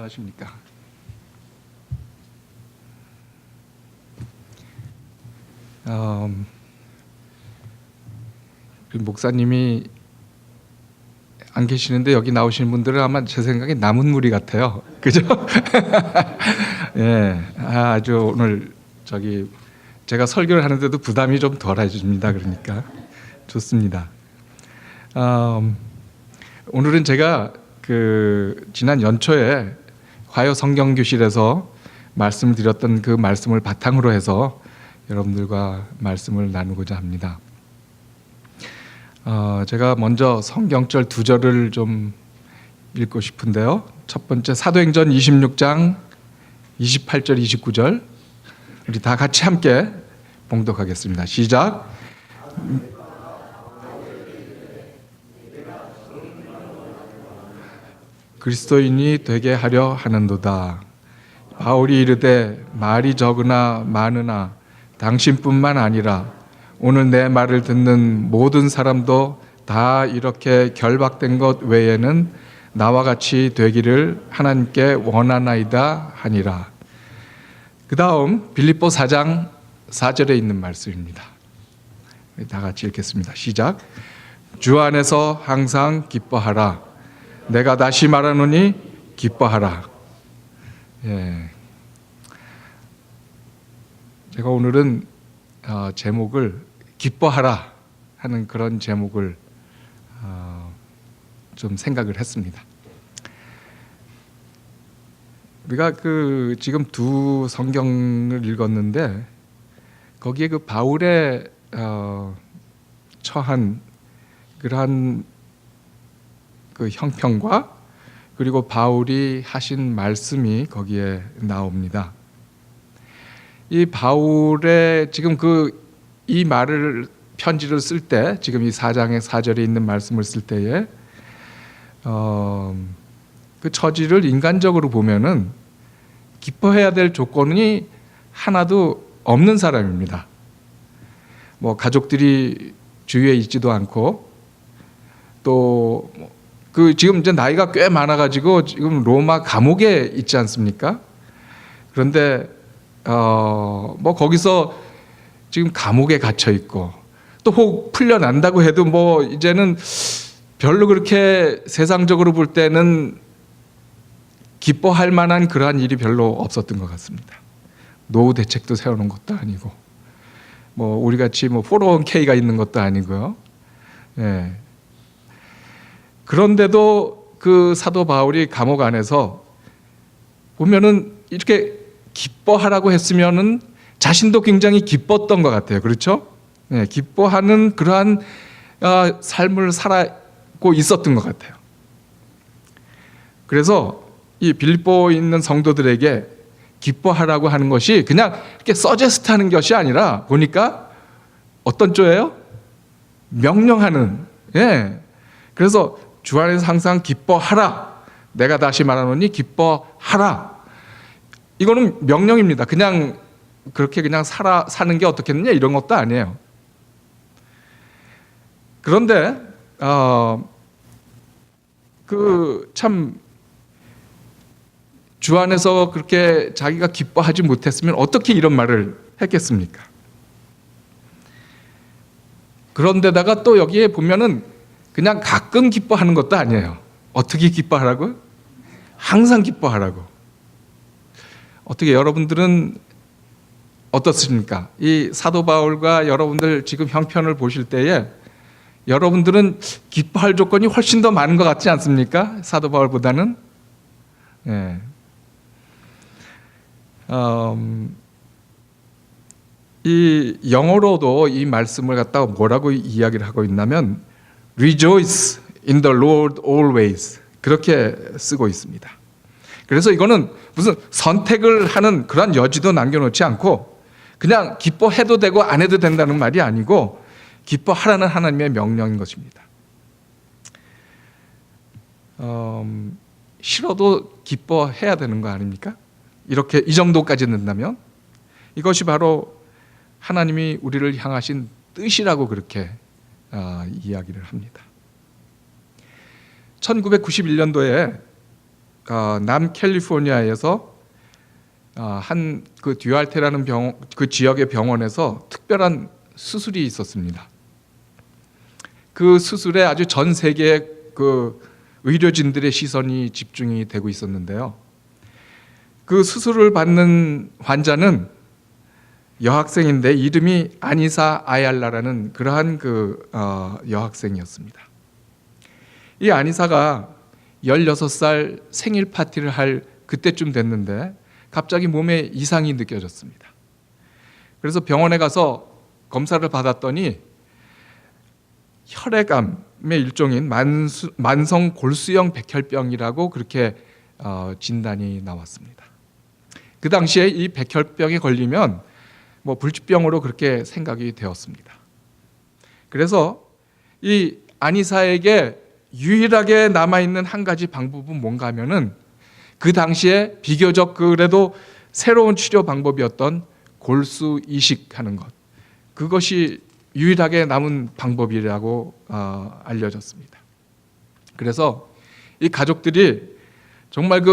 안녕하십니까. 목사님이 안 계시는데 여기 나오신 분들은 아마 제 생각에 남은 무리 같아요. 그죠? 예, 아주 오늘 제가 설교를 하는데도 부담이 좀 덜해집니다. 그러니까 좋습니다. 오늘은 제가 지난 연초에 화요 성경교실에서 말씀을 드렸던 그 말씀을 바탕으로 해서 여러분들과 말씀을 나누고자 합니다. 제가 먼저 성경절 두 절을 좀 읽고 싶은데요. 첫 번째 사도행전 26장 28절 29절 우리 다 같이 함께 봉독하겠습니다. 시작. 그리스도인이 되게 하려 하는도다. 바울이 이르되 말이 적으나 많으나 당신뿐만 아니라 오늘 내 말을 듣는 모든 사람도 다 이렇게 결박된 것 외에는 나와 같이 되기를 하나님께 원하나이다 하니라. 그 다음 빌립보 4장 4절에 있는 말씀입니다. 다 같이 읽겠습니다. 시작. 주 안에서 항상 기뻐하라. 내가 다시 말하노니 기뻐하라. 예. 제가 오늘은 제목을 기뻐하라 하는 그런 제목을 좀 생각을 했습니다. 우리가 지금 두 성경을 읽었는데 거기에 바울의 처한 그러한 형편과 그리고 바울이 하신 말씀이 거기에 나옵니다. 이 바울의 지금 이 말을 편지를 쓸 때 지금 이 4장의 4절에 있는 말씀을 쓸 때에 그 처지를 인간적으로 보면은 기뻐해야 될 조건이 하나도 없는 사람입니다. 뭐 가족들이 주위에 있지도 않고 또 지금 이제 나이가 꽤 많아가지고 지금 로마 감옥에 있지 않습니까? 그런데 뭐 거기서 지금 감옥에 갇혀 있고 또 혹 풀려난다고 해도 뭐 이제는 별로 그렇게 세상적으로 볼 때는 기뻐할 만한 그러한 일이 별로 없었던 것 같습니다. 노후 대책도 세워놓은 것도 아니고 뭐 우리 같이 뭐 401k가 있는 것도 아니고요. 예. 그런데도 사도 바울이 감옥 안에서 보면은 이렇게 기뻐하라고 했으면은 자신도 굉장히 기뻤던 것 같아요. 그렇죠? 네, 기뻐하는 그러한 삶을 살고 있었던 것 같아요. 그래서 이 빌립보에 있는 성도들에게 기뻐하라고 하는 것이 그냥 이렇게 서제스트하는 것이 아니라 보니까 어떤 조예요? 명령하는. 예. 그래서 주 안에서 항상 기뻐하라. 내가 다시 말하노니 기뻐하라. 이거는 명령입니다. 그냥 그렇게 그냥 사는 게 어떻겠느냐 이런 것도 아니에요. 그런데 참 주 안에서 그렇게 자기가 기뻐하지 못했으면 어떻게 이런 말을 했겠습니까? 그런데다가 또 여기에 보면은 그냥 가끔 기뻐하는 것도 아니에요. 어떻게 기뻐하라고? 항상 기뻐하라고. 어떻게 여러분들은 어떻습니까? 이 사도 바울과 여러분들 지금 형편을 보실 때에 여러분들은 기뻐할 조건이 훨씬 더 많은 것 같지 않습니까? 사도 바울보다는. 예. 이 영어로도 이 말씀을 갖다가 뭐라고 이야기를 하고 있냐면 Rejoice in the Lord always 그렇게 쓰고 있습니다. 그래서 이거는 무슨 선택을 하는 그런 여지도 남겨놓지 않고 그냥 기뻐해도 되고 안 해도 된다는 말이 아니고 기뻐하라는 하나님의 명령인 것입니다. 싫어도 기뻐해야 되는 거 아닙니까? 이렇게 이 정도까지 된다면 이것이 바로 하나님이 우리를 향하신 뜻이라고 그렇게 이야기를 합니다. 1991년도에 남캘리포니아에서 한 그 듀알테라는 그 지역의 병원에서 특별한 수술이 있었습니다. 그 수술에 아주 전 세계의 그 의료진들의 시선이 집중이 되고 있었는데요. 그 수술을 받는 환자는 여학생인데 이름이 아니사 아얄라라는 그러한 그 여학생이었습니다. 이 아니사가 16살 생일 파티를 할 그때쯤 됐는데 갑자기 몸에 이상이 느껴졌습니다. 그래서 병원에 가서 검사를 받았더니 혈액암의 일종인 만성 골수형 백혈병이라고 그렇게 진단이 나왔습니다. 그 당시에 이 백혈병에 걸리면 뭐 불치병으로 그렇게 생각이 되었습니다. 그래서 이 아니사에게 유일하게 남아있는 한 가지 방법은 뭔가 하면은 그 당시에 비교적 그래도 새로운 치료 방법이었던 골수 이식하는 것, 그것이 유일하게 남은 방법이라고 알려졌습니다. 그래서 이 가족들이 정말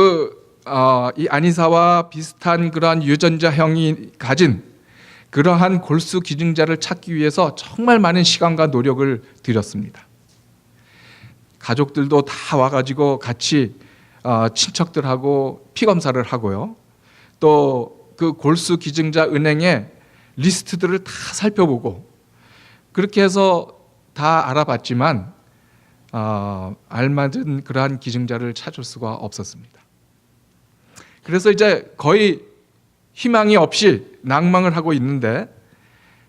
이 아니사와 비슷한 그러한 유전자형이 가진 그러한 골수 기증자를 찾기 위해서 정말 많은 시간과 노력을 들였습니다. 가족들도 다 와가지고 같이 친척들하고 피 검사를 하고요. 또 그 골수 기증자 은행의 리스트들을 다 살펴보고 그렇게 해서 다 알아봤지만 알맞은 그러한 기증자를 찾을 수가 없었습니다. 그래서 이제 거의 희망이 없이 낭망을 하고 있는데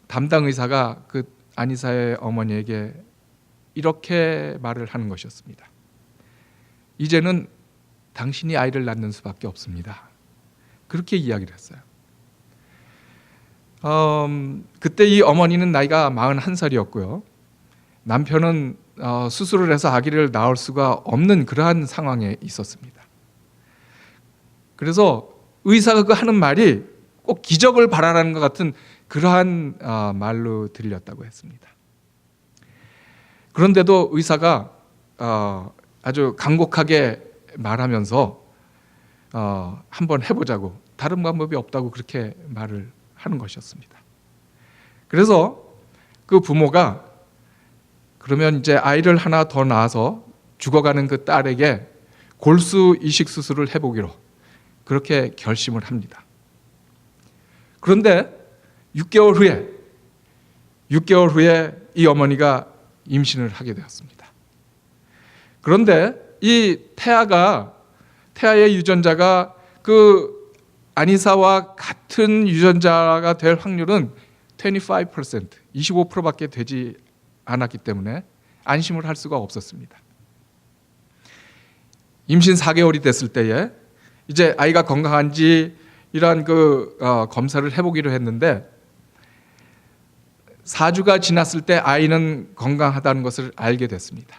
담당 의사가 그 아니사의 어머니에게 이렇게 말을 하는 것이었습니다. 이제는 당신이 아이를 낳는 수밖에 없습니다. 그렇게 이야기를 했어요. 그때 이 어머니는 나이가 41살이었고요. 남편은 수술을 해서 아기를 낳을 수가 없는 그러한 상황에 있었습니다. 그래서 의사가 그 하는 말이 꼭 기적을 바라라는 것 같은 그러한 말로 들렸다고 했습니다. 그런데도 의사가 아주 간곡하게 말하면서 한번 해보자고, 다른 방법이 없다고 그렇게 말을 하는 것이었습니다. 그래서 그 부모가 그러면 이제 아이를 하나 더 낳아서 죽어가는 그 딸에게 골수 이식 수술을 해보기로 그렇게 결심을 합니다. 그런데 6개월 후에 이 어머니가 임신을 하게 되었습니다. 그런데 이 태아의 유전자가 그 아니사와 같은 유전자가 될 확률은 25%밖에 되지 않았기 때문에 안심을 할 수가 없었습니다. 임신 4개월이 됐을 때에 이제 아이가 건강한지 이러한 검사를 해보기로 했는데 4주가 지났을 때 아이는 건강하다는 것을 알게 됐습니다.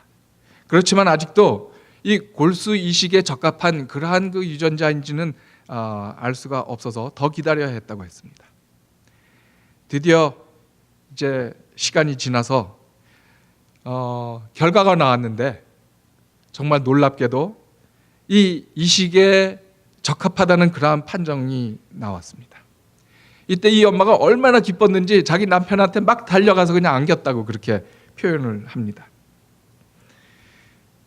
그렇지만 아직도 이 골수 이식에 적합한 그러한 그 유전자인지는 알 수가 없어서 더 기다려야 했다고 했습니다. 드디어 이제 시간이 지나서 결과가 나왔는데 정말 놀랍게도 이 이식에 적합하다는 그러한 판정이 나왔습니다. 이때 이 엄마가 얼마나 기뻤는지 자기 남편한테 막 달려가서 그냥 안겼다고 그렇게 표현을 합니다.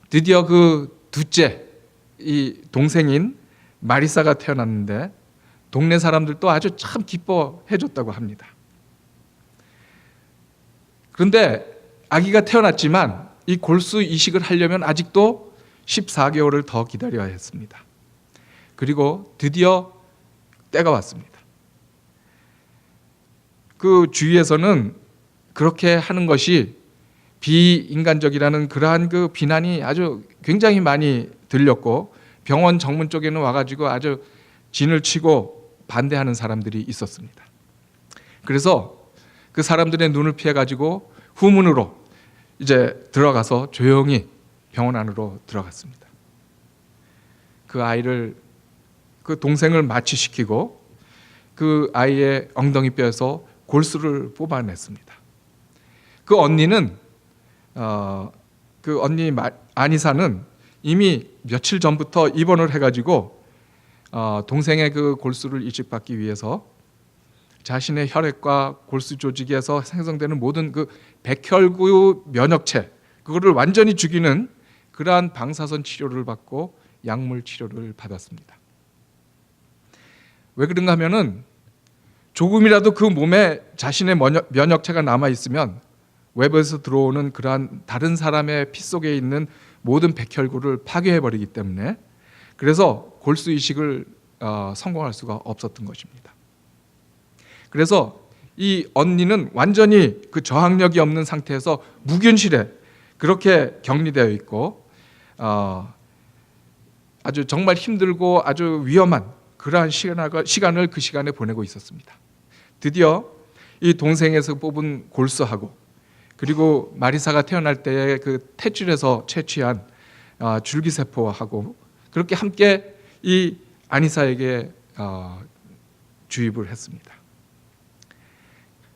드디어 그 둘째, 이 동생인 마리사가 태어났는데 동네 사람들도 아주 참 기뻐해 줬다고 합니다. 그런데 아기가 태어났지만 이 골수 이식을 하려면 아직도 14개월을 더 기다려야 했습니다. 그리고 드디어 때가 왔습니다. 그 주위에서는 그렇게 하는 것이 비인간적이라는 그러한 그 비난이 아주 굉장히 많이 들렸고 병원 정문 쪽에는 와가지고 아주 진을 치고 반대하는 사람들이 있었습니다. 그래서 그 사람들의 눈을 피해가지고 후문으로 이제 들어가서 조용히 병원 안으로 들어갔습니다. 그 아이를, 그 동생을 마취시키고 그 아이의 엉덩이 뼈에서 골수를 뽑아냈습니다. 그 언니는 그 언니 아니사는 이미 며칠 전부터 입원을 해가지고 동생의 그 골수를 이식받기 위해서 자신의 혈액과 골수 조직에서 생성되는 모든 그 백혈구 면역체, 그거를 완전히 죽이는 그러한 방사선 치료를 받고 약물 치료를 받았습니다. 왜 그런가 하면은 조금이라도 그 몸에 자신의 면역체가 남아 있으면 외부에서 들어오는 그러한 다른 사람의 피 속에 있는 모든 백혈구를 파괴해 버리기 때문에, 그래서 골수 이식을 성공할 수가 없었던 것입니다. 그래서 이 언니는 완전히 그 저항력이 없는 상태에서 무균실에 그렇게 격리되어 있고 아주 정말 힘들고 아주 위험한 그러한 시간을 그 시간에 보내고 있었습니다. 드디어 이 동생에서 뽑은 골수하고 그리고 마리사가 태어날 때의 그 탯줄에서 채취한 줄기세포하고 그렇게 함께 이 아니사에게 주입을 했습니다.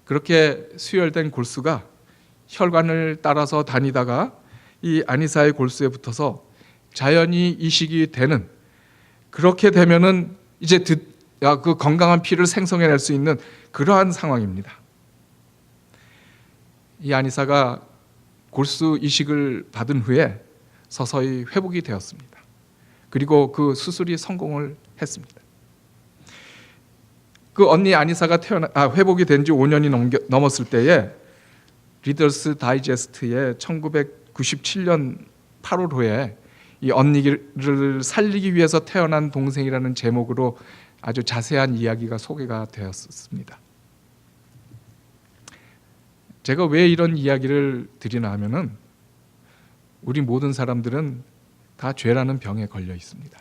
그렇게 수혈된 골수가 혈관을 따라서 다니다가 이 아니사의 골수에 붙어서 자연히 이식이 되는, 그렇게 되면은 이제 그 건강한 피를 생성해낼 수 있는 그러한 상황입니다. 이 아니사가 골수 이식을 받은 후에 서서히 회복이 되었습니다. 그리고 그 수술이 성공을 했습니다. 그 언니 아니사가 회복이 된 지 5년이 넘었을 때에 리더스 다이제스트에 1997년 8월호에 이 언니를 살리기 위해서 태어난 동생이라는 제목으로 아주 자세한 이야기가 소개가 되었습니다. 제가 왜 이런 이야기를 드리나 하면은 우리 모든 사람들은 다 죄라는 병에 걸려 있습니다.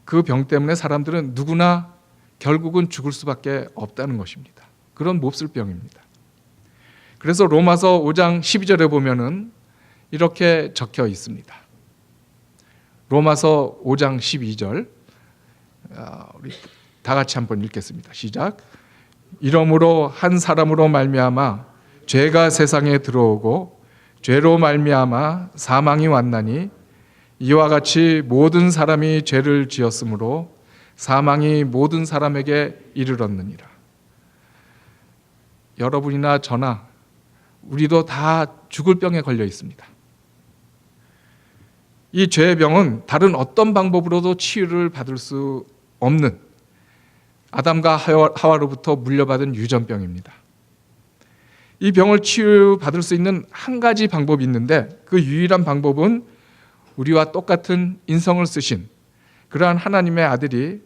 그 병 때문에 사람들은 누구나 결국은 죽을 수밖에 없다는 것입니다. 그런 몹쓸 병입니다. 그래서 로마서 5장 12절에 보면은 이렇게 적혀 있습니다. 로마서 5장 12절, 우리 다 같이 한번 읽겠습니다. 시작. 이러므로 한 사람으로 말미암아 죄가 세상에 들어오고 죄로 말미암아 사망이 왔나니 이와 같이 모든 사람이 죄를 지었으므로 사망이 모든 사람에게 이르렀느니라. 여러분이나 저나 우리도 다 죽을 병에 걸려 있습니다. 이 죄의 병은 다른 어떤 방법으로도 치유를 받을 수 없는 아담과 하와로부터 물려받은 유전병입니다. 이 병을 치유받을 수 있는 한 가지 방법이 있는데, 그 유일한 방법은 우리와 똑같은 인성을 쓰신 그러한 하나님의 아들이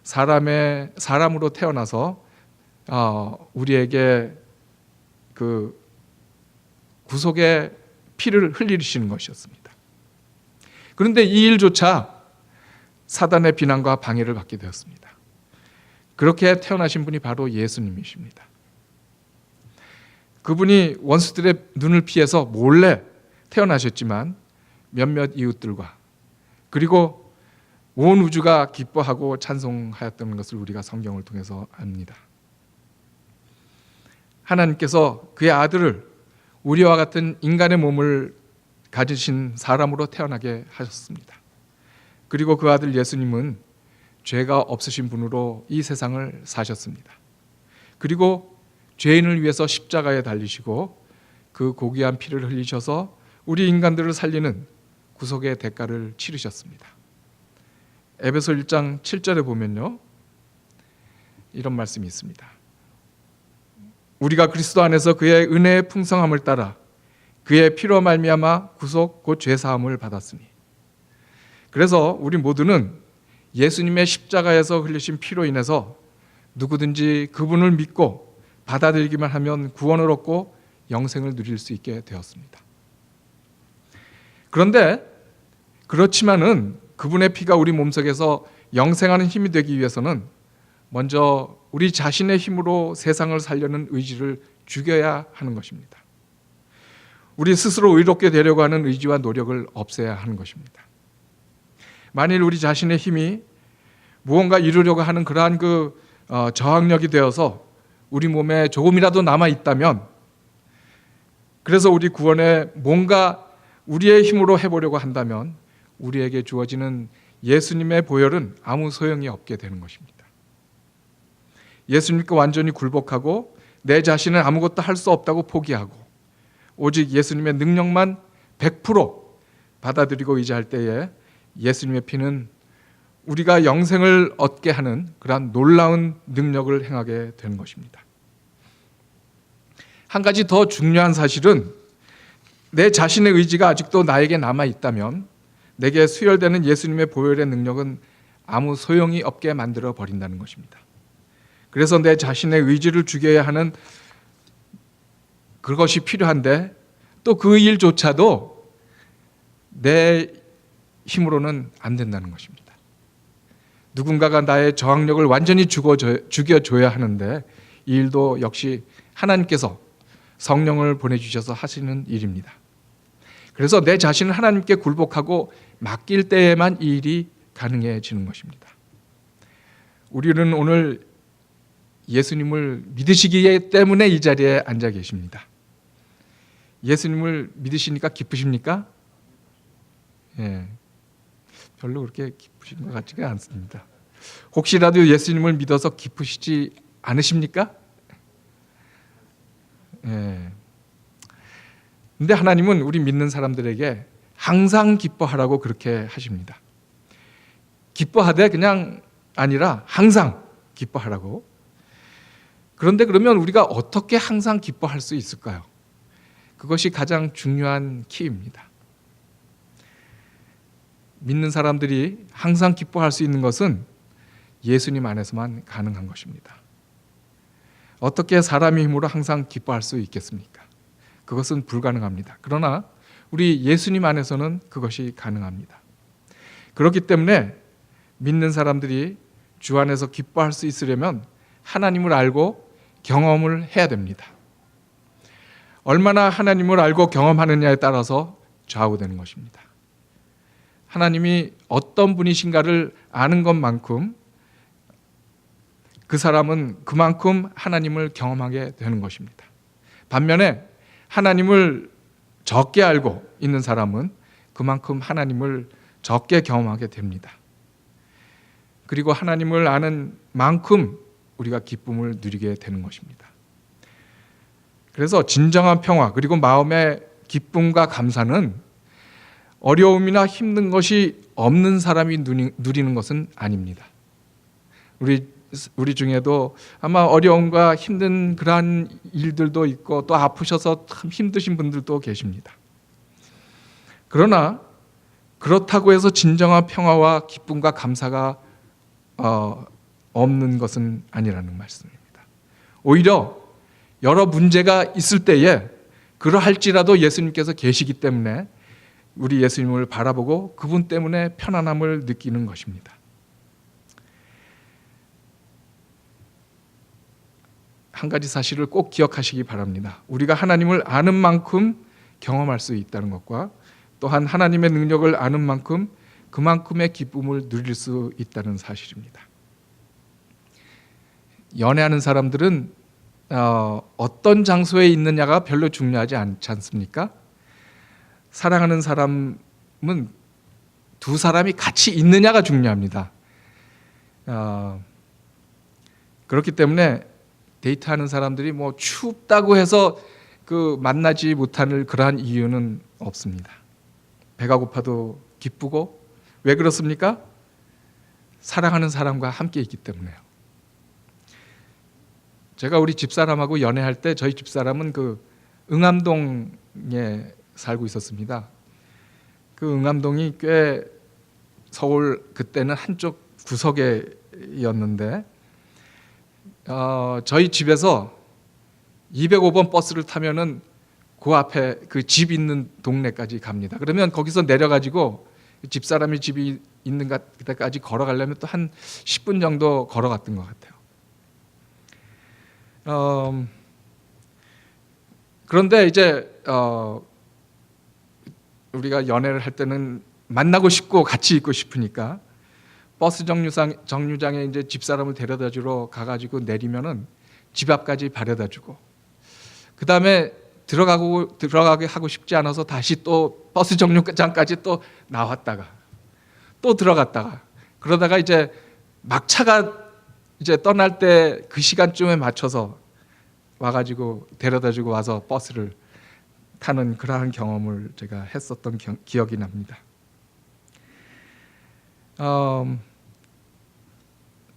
사람으로 태어나서 우리에게 그 구속의 피를 흘리시는 것이었습니다. 그런데 이 일조차 사단의 비난과 방해를 받게 되었습니다. 그렇게 태어나신 분이 바로 예수님이십니다. 그분이 원수들의 눈을 피해서 몰래 태어나셨지만 몇몇 이웃들과 그리고 온 우주가 기뻐하고 찬송하였던 것을 우리가 성경을 통해서 압니다. 하나님께서 그의 아들을 우리와 같은 인간의 몸을 가지신 사람으로 태어나게 하셨습니다. 그리고 그 아들 예수님은 죄가 없으신 분으로 이 세상을 사셨습니다. 그리고 죄인을 위해서 십자가에 달리시고 그 고귀한 피를 흘리셔서 우리 인간들을 살리는 구속의 대가를 치르셨습니다. 에베소 1장 7절에 보면요, 이런 말씀이 있습니다. 우리가 그리스도 안에서 그의 은혜의 풍성함을 따라 그의 피로 말미암아 구속 곧 죄사함을 받았으니. 그래서 우리 모두는 예수님의 십자가에서 흘리신 피로 인해서 누구든지 그분을 믿고 받아들이기만 하면 구원을 얻고 영생을 누릴 수 있게 되었습니다. 그런데 그렇지만은 그분의 피가 우리 몸속에서 영생하는 힘이 되기 위해서는 먼저 우리 자신의 힘으로 세상을 살려는 의지를 죽여야 하는 것입니다. 우리 스스로 의롭게 되려고 하는 의지와 노력을 없애야 하는 것입니다. 만일 우리 자신의 힘이 무언가 이루려고 하는 그러한 저항력이 되어서 우리 몸에 조금이라도 남아 있다면, 그래서 우리 구원에 뭔가 우리의 힘으로 해보려고 한다면 우리에게 주어지는 예수님의 보혈은 아무 소용이 없게 되는 것입니다. 예수님께 완전히 굴복하고 내 자신은 아무것도 할 수 없다고 포기하고 오직 예수님의 능력만 100% 받아들이고 의지할 때에 예수님의 피는 우리가 영생을 얻게 하는 그러한 놀라운 능력을 행하게 되는 것입니다. 한 가지 더 중요한 사실은 내 자신의 의지가 아직도 나에게 남아 있다면 내게 수혈되는 예수님의 보혈의 능력은 아무 소용이 없게 만들어 버린다는 것입니다. 그래서 내 자신의 의지를 죽여야 하는 그것이 필요한데 또 그 일조차도 내 힘으로는 안 된다는 것입니다. 누군가가 나의 저항력을 완전히 죽여줘야 하는데 이 일도 역시 하나님께서 성령을 보내주셔서 하시는 일입니다. 그래서 내 자신을 하나님께 굴복하고 맡길 때에만 이 일이 가능해지는 것입니다. 우리는 오늘 예수님을 믿으시기 때문에 이 자리에 앉아 계십니다. 예수님을 믿으시니까 기쁘십니까? 예, 별로 그렇게 기쁘신 것 같지가 않습니다. 혹시라도 예수님을 믿어서 기쁘시지 않으십니까? 예. 근데 하나님은 우리 믿는 사람들에게 항상 기뻐하라고 그렇게 하십니다. 기뻐하되 그냥 아니라 항상 기뻐하라고. 그런데 그러면 우리가 어떻게 항상 기뻐할 수 있을까요? 그것이 가장 중요한 키입니다. 믿는 사람들이 항상 기뻐할 수 있는 것은 예수님 안에서만 가능한 것입니다. 어떻게 사람의 힘으로 항상 기뻐할 수 있겠습니까? 그것은 불가능합니다. 그러나 우리 예수님 안에서는 그것이 가능합니다. 그렇기 때문에 믿는 사람들이 주 안에서 기뻐할 수 있으려면 하나님을 알고 경험을 해야 됩니다. 얼마나 하나님을 알고 경험하느냐에 따라서 좌우되는 것입니다. 하나님이 어떤 분이신가를 아는 것만큼 그 사람은 그만큼 하나님을 경험하게 되는 것입니다. 반면에 하나님을 적게 알고 있는 사람은 그만큼 하나님을 적게 경험하게 됩니다. 그리고 하나님을 아는 만큼 우리가 기쁨을 누리게 되는 것입니다. 그래서 진정한 평화 그리고 마음의 기쁨과 감사는 어려움이나 힘든 것이 없는 사람이 누리는 것은 아닙니다. 우리 중에도 아마 어려움과 힘든 그러한 일들도 있고 또 아프셔서 참 힘드신 분들도 계십니다. 그러나 그렇다고 해서 진정한 평화와 기쁨과 감사가 없는 것은 아니라는 말씀입니다. 오히려 여러 문제가 있을 때에 그러할지라도 예수님께서 계시기 때문에 우리 예수님을 바라보고 그분 때문에 편안함을 느끼는 것입니다. 한 가지 사실을 꼭 기억하시기 바랍니다. 우리가 하나님을 아는 만큼 경험할 수 있다는 것과 또한 하나님의 능력을 아는 만큼 그만큼의 기쁨을 누릴 수 있다는 사실입니다. 연애하는 사람들은 어떤 장소에 있느냐가 별로 중요하지 않지 않습니까? 사랑하는 사람은 두 사람이 같이 있느냐가 중요합니다. 그렇기 때문에 데이트하는 사람들이 뭐 춥다고 해서 만나지 못하는 그러한 이유는 없습니다. 배가 고파도 기쁘고 왜 그렇습니까? 사랑하는 사람과 함께 있기 때문에요. 제가 우리 집사람하고 연애할 때 저희 집사람은 응암동에 살고 있었습니다. 그 응암동이 꽤 서울 그때는 한쪽 구석에였는데 저희 집에서 205번 버스를 타면은 그 앞에 그 집 있는 동네까지 갑니다. 그러면 거기서 내려가지고 집사람이 집이 있는 데까지 걸어가려면 또 한 10분 정도 걸어갔던 것 같아요. 그런데 이제 우리가 연애를 할 때는 만나고 싶고 같이 있고 싶으니까 버스 정류장에 이제 집사람을 데려다주러 가가지고 내리면은 집 앞까지 바래다주고 그 다음에 들어가게 하고 싶지 않아서 다시 또 버스 정류장까지 또 나왔다가 또 들어갔다가 그러다가 이제 막차가 이제 떠날 때 그 시간쯤에 맞춰서 와가지고 데려다주고 와서 버스를 타는 그러한 경험을 제가 했었던 기억이 납니다.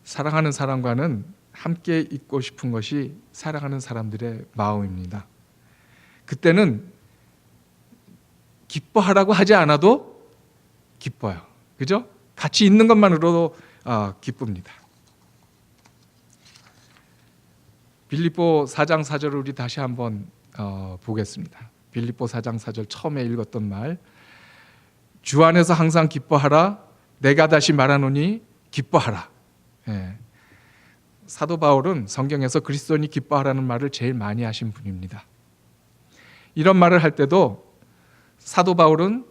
사랑하는 사람과는 함께 있고 싶은 것이 사랑하는 사람들의 마음입니다. 그때는 기뻐하라고 하지 않아도 기뻐요. 그죠? 같이 있는 것만으로도 기쁩니다. 빌립보 4장 4절을 우리 다시 한번 보겠습니다. 빌립보 4장 4절 처음에 읽었던 말, 주 안에서 항상 기뻐하라. 내가 다시 말하노니 기뻐하라. 예. 사도 바울은 성경에서 그리스도인이 기뻐하라는 말을 제일 많이 하신 분입니다. 이런 말을 할 때도 사도 바울은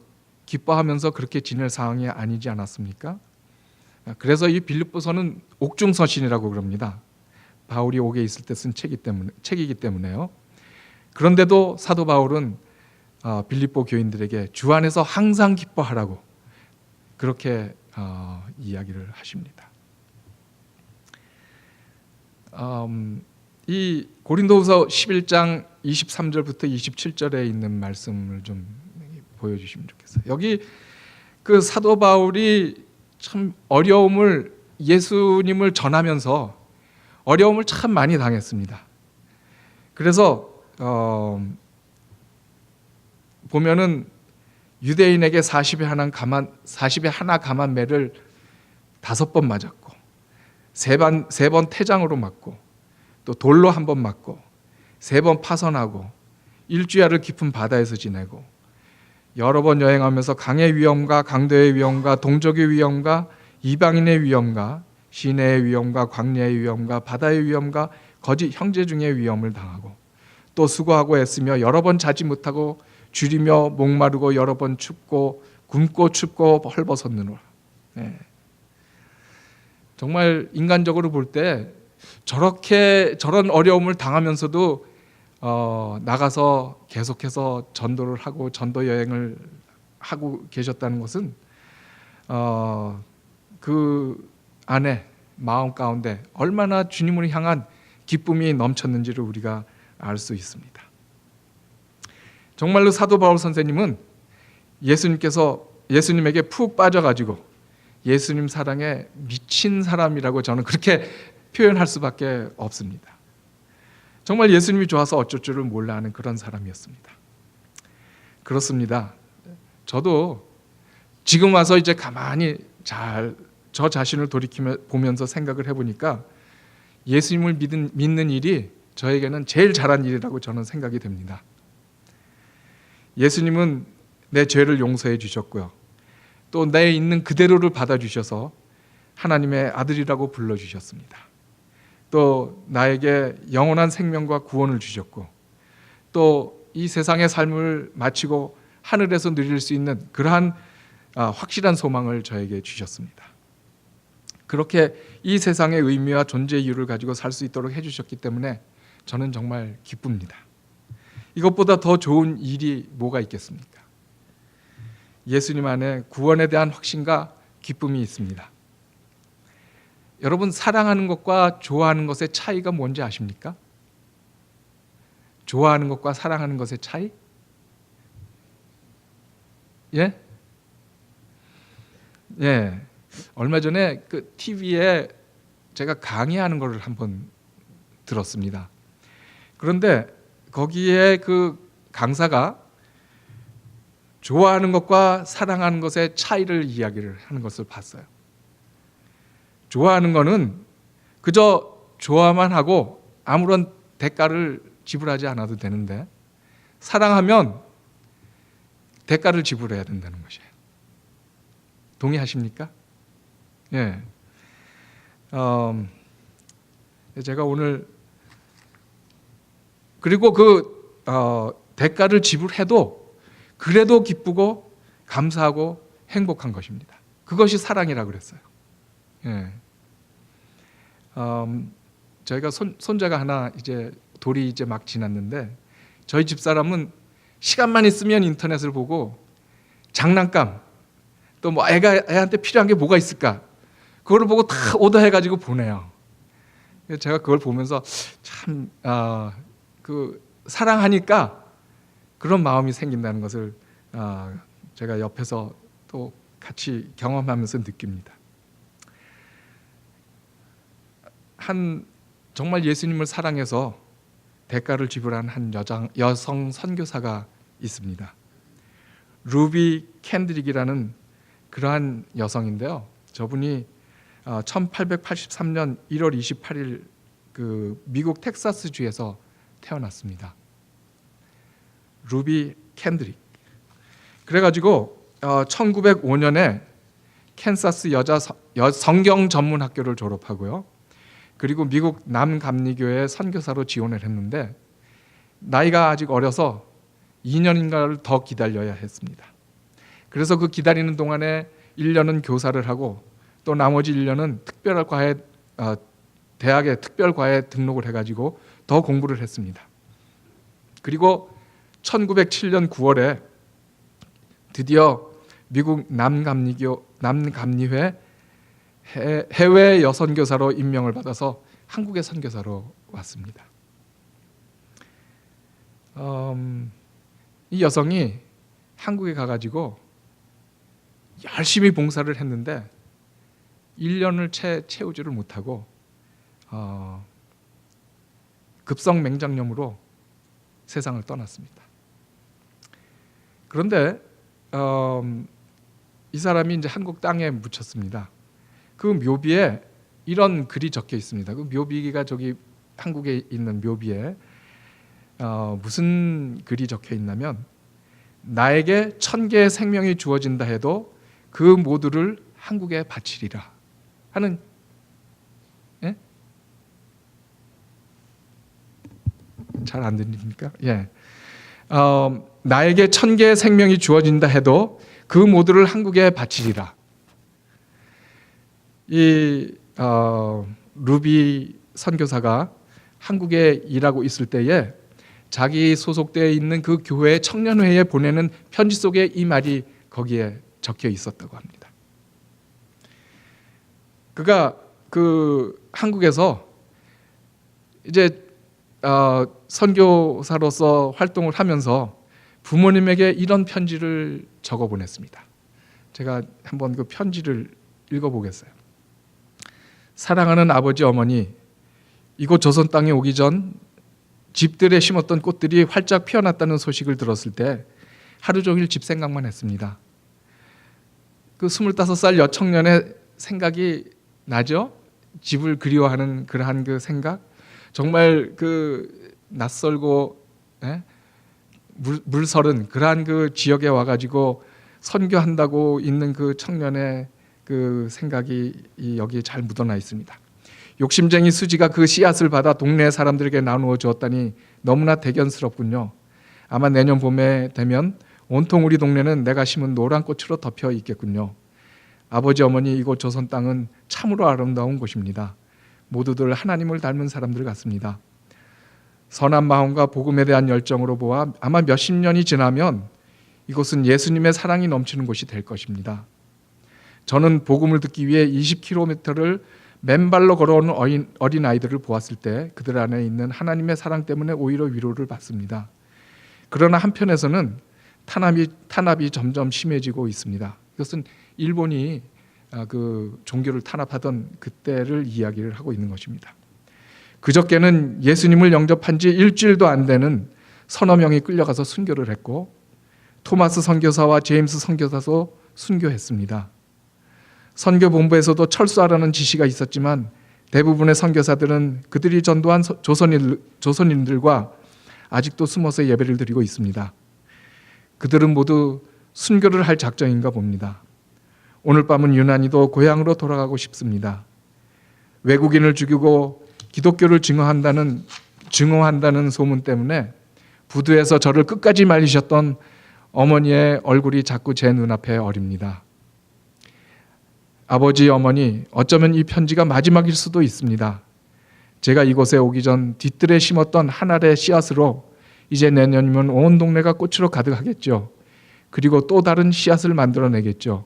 기뻐하면서 그렇게 지낼 상황이 아니지 않았습니까? 그래서 이 빌립보서는 옥중서신이라고 그럽니다. 바울이 옥에 있을 때 쓴 책이기 때문에요. 그런데도 사도 바울은 빌립보 교인들에게 주 안에서 항상 기뻐하라고 그렇게 이야기를 하십니다. 이 고린도후서 11장 23절부터 27절에 있는 말씀을 좀 보여주시면 좋겠어요. 여기 그 사도 바울이 참 어려움을 예수님을 전하면서 어려움을 참 많이 당했습니다. 그래서 보면은 유대인에게 40에 하나 감한 매를 5번 맞았고 세 번 태장으로 맞고 또 돌로 1번 맞고 3번 파선하고 일주야를 깊은 바다에서 지내고 여러 번 여행하면서 강의 위험과 강도의 위험과 동족의 위험과 이방인의 위험과 시내의 위험과 광야의 위험과 바다의 위험과 거짓 형제 중의 위험을 당하고 또 수고하고 애쓰며 여러 번 자지 못하고 줄이며 목마르고 여러 번 춥고 굶고 춥고 헐벗었느니라. 네. 정말 인간적으로 볼 때 저런 어려움을 당하면서도 나가서 계속해서 전도를 하고 전도 여행을 하고 계셨다는 것은 그 안에 마음 가운데 얼마나 주님을 향한 기쁨이 넘쳤는지를 우리가 알 수 있습니다. 정말로 사도 바울 선생님은 예수님에게 푹 빠져가지고 예수님 사랑에 미친 사람이라고 저는 그렇게 표현할 수밖에 없습니다. 정말 예수님이 좋아서 어쩔 줄을 몰라 하는 그런 사람이었습니다. 그렇습니다. 저도 지금 와서 이제 가만히 잘 저 자신을 돌이키며 보면서 생각을 해보니까 예수님을 믿는 일이 저에게는 제일 잘한 일이라고 저는 생각이 됩니다. 예수님은 내 죄를 용서해 주셨고요. 또 내 있는 그대로를 받아주셔서 하나님의 아들이라고 불러주셨습니다. 또 나에게 영원한 생명과 구원을 주셨고 또 이 세상의 삶을 마치고 하늘에서 누릴 수 있는 그러한 확실한 소망을 저에게 주셨습니다. 그렇게 이 세상의 의미와 존재 이유를 가지고 살 수 있도록 해주셨기 때문에 저는 정말 기쁩니다. 이것보다 더 좋은 일이 뭐가 있겠습니까? 예수님 안에 구원에 대한 확신과 기쁨이 있습니다. 여러분, 사랑하는 것과 좋아하는 것의 차이가 뭔지 아십니까? 좋아하는 것과 사랑하는 것의 차이? 예? 예. 얼마 전에 그 TV에 제가 강의하는 것을 한번 들었습니다. 그런데 거기에 그 강사가 좋아하는 것과 사랑하는 것의 차이를 이야기를 하는 것을 봤어요. 좋아하는 것은 그저 좋아만 하고 아무런 대가를 지불하지 않아도 되는데 사랑하면 대가를 지불해야 된다는 것이에요. 동의하십니까? 예. 제가 오늘 그리고 대가를 지불해도 그래도 기쁘고 감사하고 행복한 것입니다. 그것이 사랑이라고 그랬어요. 예. 저희가 손자가 하나 이제 돌이 이제 막 지났는데 저희 집사람은 시간만 있으면 인터넷을 보고 장난감 또 뭐 애한테 필요한 게 뭐가 있을까? 그걸 보고 다 오더해가지고 보내요. 제가 그걸 보면서 참, 그 사랑하니까 그런 마음이 생긴다는 것을 제가 옆에서 또 같이 경험하면서 느낍니다. 정말 예수님을 사랑해서 대가를 지불한 한 여성 선교사가 있습니다. 루비 캔드릭이라는 그러한 여성인데요. 저분이 1883년 1월 28일 그 미국 텍사스주에서 태어났습니다. 루비 캔드릭. 그래가지고 1905년에 캔사스 여자 성경 전문 학교를 졸업하고요. 그리고 미국 남감리교회 선교사로 지원을 했는데 나이가 아직 어려서 2년인가를 더 기다려야 했습니다. 그래서 그 기다리는 동안에 1년은 교사를 하고 또 나머지 1년은 대학에 특별과에 등록을 해가지고 더 공부를 했습니다. 그리고 1907년 9월에 드디어 미국 남감리회 해외 여선교사로 임명을 받아서 한국의 선교사로 왔습니다. 이 여성이 한국에 가가지고 열심히 봉사를 했는데 1년을 채우지를 못하고 급성 맹장염으로 세상을 떠났습니다. 그런데 이 사람이 이제 한국 땅에 묻혔습니다. 그 묘비에 이런 글이 적혀 있습니다. 그 묘비가 저기 한국에 있는 묘비에 무슨 글이 적혀 있냐면 나에게 1000개의 생명이 주어진다 해도 그 모두를 한국에 바치리라 하는 잘 안 들립니까? 나에게 1000개의 생명이 주어진다 해도 그 모두를 한국에 바치리라. 이 루비 선교사가 한국에 일하고 있을 때에 자기 소속되어 있는 그 교회 청년회에 보내는 편지 속에 이 말이 거기에 적혀 있었다고 합니다. 그가 그 한국에서 이제 선교사로서 활동을 하면서 부모님에게 이런 편지를 적어 보냈습니다. 제가 한번 그 편지를 읽어보겠어요. 사랑하는 아버지 어머니, 이곳 조선 땅에 오기 전 집들에 심었던 꽃들이 활짝 피어났다는 소식을 들었을 때 하루 종일 집 생각만 했습니다. 그 25살 여청년의 생각이 나죠? 집을 그리워하는 그러한 그 생각, 정말 그 낯설고 물설은 그러한 그 지역에 와가지고 선교한다고 있는 그 청년의 그 생각이 여기에 잘 묻어나 있습니다. 욕심쟁이 수지가 그 씨앗을 받아 동네 사람들에게 나누어 주었다니 너무나 대견스럽군요. 아마 내년 봄에 되면 온통 우리 동네는 내가 심은 노란 꽃으로 덮여 있겠군요. 아버지 어머니, 이곳 조선 땅은 참으로 아름다운 곳입니다. 모두들 하나님을 닮은 사람들 같습니다. 선한 마음과 복음에 대한 열정으로 보아 아마 몇십 년이 지나면 이곳은 예수님의 사랑이 넘치는 곳이 될 것입니다. 저는 복음을 듣기 위해 20km를 맨발로 걸어오는 어린아이들을 보았을 때 그들 안에 있는 하나님의 사랑 때문에 오히려 위로를 받습니다. 그러나 한편에서는 탄압이 점점 심해지고 있습니다. 이것은 일본이 그 종교를 탄압하던 그때를 이야기를 하고 있는 것입니다. 그저께는 예수님을 영접한 지 일주일도 안 되는 서너 명이 끌려가서 순교를 했고 토마스 선교사와 제임스 선교사도 순교했습니다. 선교본부에서도 철수하라는 지시가 있었지만 대부분의 선교사들은 그들이 전도한 조선인들과 아직도 숨어서 예배를 드리고 있습니다. 그들은 모두 순교를 할 작정인가 봅니다. 오늘 밤은 유난히도 고향으로 돌아가고 싶습니다. 외국인을 죽이고 기독교를 증오한다는 소문 때문에 부두에서 저를 끝까지 말리셨던 어머니의 얼굴이 자꾸 제 눈앞에 어립니다. 아버지, 어머니, 어쩌면 이 편지가 마지막일 수도 있습니다. 제가 이곳에 오기 전 뒤뜰에 심었던 한 알의 씨앗으로 이제 내년이면 온 동네가 꽃으로 가득하겠죠. 그리고 또 다른 씨앗을 만들어내겠죠.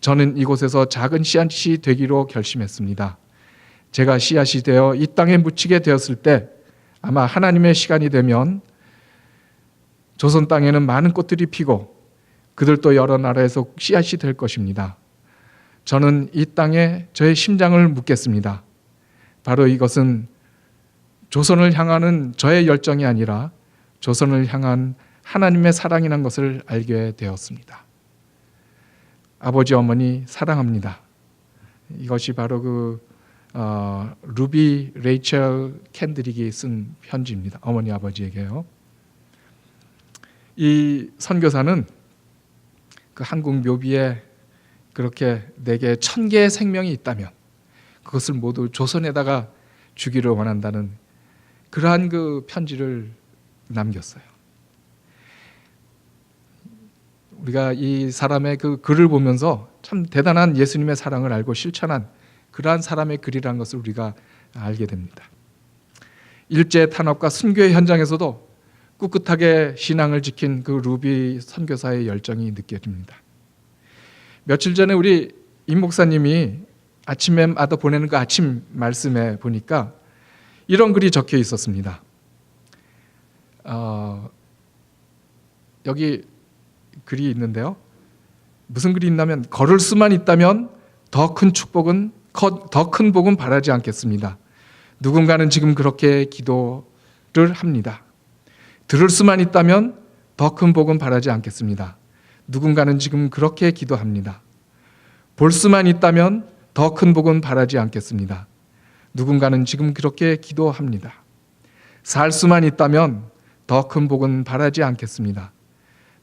저는 이곳에서 작은 씨앗이 되기로 결심했습니다. 제가 씨앗이 되어 이 땅에 묻히게 되었을 때 아마 하나님의 시간이 되면 조선 땅에는 많은 꽃들이 피고 그들도 여러 나라에서 씨앗이 될 것입니다. 저는 이 땅에 저의 심장을 묻겠습니다. 바로 이것은 조선을 향하는 저의 열정이 아니라 조선을 향한 하나님의 사랑이라는 것을 알게 되었습니다. 아버지 어머니 사랑합니다. 이것이 바로 루비 레이첼 캔드릭이 쓴 편지입니다. 어머니 아버지에게요. 이 선교사는 그 한국 묘비에 그렇게 내게 1000개의 생명이 있다면 그것을 모두 조선에다가 주기를 원한다는 그러한 그 편지를 남겼어요. 우리가 이 사람의 그 글을 보면서 참 대단한 예수님의 사랑을 알고 실천한 그러한 사람의 글이라는 것을 우리가 알게 됩니다. 일제 탄압과 순교의 현장에서도 꿋꿋하게 신앙을 지킨 그 루비 선교사의 열정이 느껴집니다. 며칠 전에 우리 임 목사님이 아침마다 보내는 그 아침 말씀에 보니까 이런 글이 적혀 있었습니다. 여기 글이 있는데요. 무슨 글이 있냐면 걸을 수만 있다면 더 큰 축복은 더 큰 복은 바라지 않겠습니다. 누군가는 지금 그렇게 기도를 합니다. 들을 수만 있다면 더 큰 복은 바라지 않겠습니다. 누군가는 지금 그렇게 기도합니다. 볼 수만 있다면 더 큰 복은 바라지 않겠습니다. 누군가는 지금 그렇게 기도합니다. 살 수만 있다면 더 큰 복은 바라지 않겠습니다.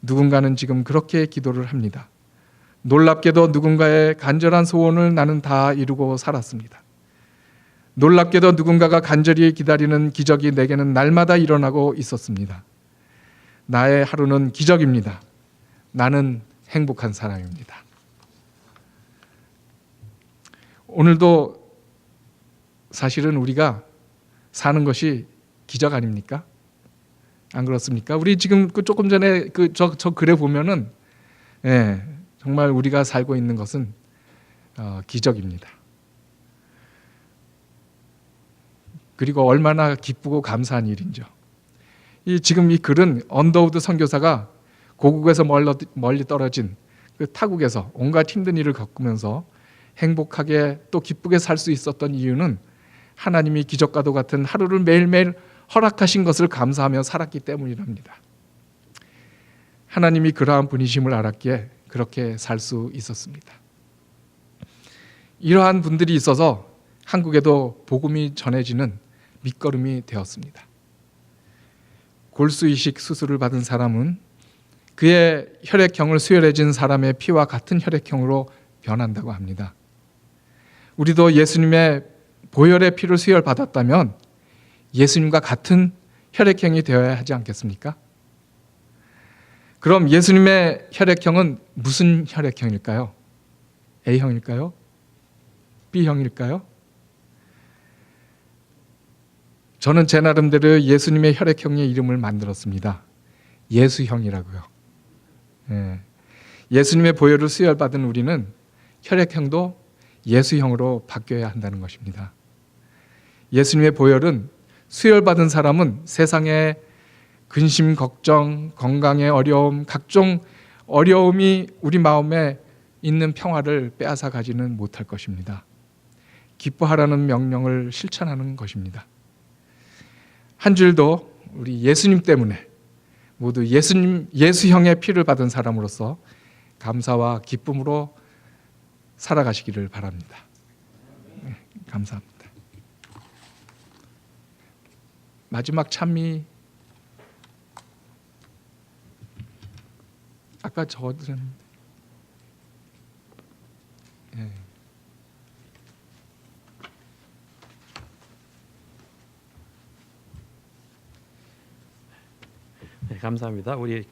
누군가는 지금 그렇게 기도를 합니다. 놀랍게도 누군가의 간절한 소원을 나는 다 이루고 살았습니다. 놀랍게도 누군가가 간절히 기다리는 기적이 내게는 날마다 일어나고 있었습니다. 나의 하루는 기적입니다. 나는 행복한 사람입니다. 오늘도 사실은 우리가 사는 것이 기적 아닙니까? 안 그렇습니까? 우리 지금 조금 전에 저 글에 보면은 정말 우리가 살고 있는 것은 기적입니다. 그리고 얼마나 기쁘고 감사한 일인죠. 지금 이 글은 언더우드 선교사가 고국에서 멀리 떨어진 그 타국에서 온갖 힘든 일을 겪으면서 행복하게 또 기쁘게 살 수 있었던 이유는 하나님이 기적과도 같은 하루를 매일매일 허락하신 것을 감사하며 살았기 때문이랍니다. 하나님이 그러한 분이심을 알았기에 그렇게 살 수 있었습니다. 이러한 분들이 있어서 한국에도 복음이 전해지는 밑거름이 되었습니다. 골수 이식 수술을 받은 사람은 그의 혈액형을 수혈해진 사람의 피와 같은 혈액형으로 변한다고 합니다. 우리도 예수님의 보혈의 피를 수혈받았다면 예수님과 같은 혈액형이 되어야 하지 않겠습니까? 그럼 예수님의 혈액형은 무슨 혈액형일까요? A형일까요? B형일까요? 저는 제 나름대로 예수님의 혈액형의 이름을 만들었습니다. 예수형이라고요. 예수님의 보혈을 수혈받은 우리는 혈액형도 예수형으로 바뀌어야 한다는 것입니다. 예수님의 보혈은 수혈받은 사람은 세상의 근심, 걱정, 건강의 어려움, 각종 어려움이 우리 마음에 있는 평화를 빼앗아 가지는 못할 것입니다. 기뻐하라는 명령을 실천하는 것입니다. 한 줄도 우리 예수님 때문에 모두 예수형의 피를 받은 사람으로서 감사와 기쁨으로 살아가시기를 바랍니다. 감사합니다. 마지막 찬미 아까 저들은 네, 감사합니다. 우리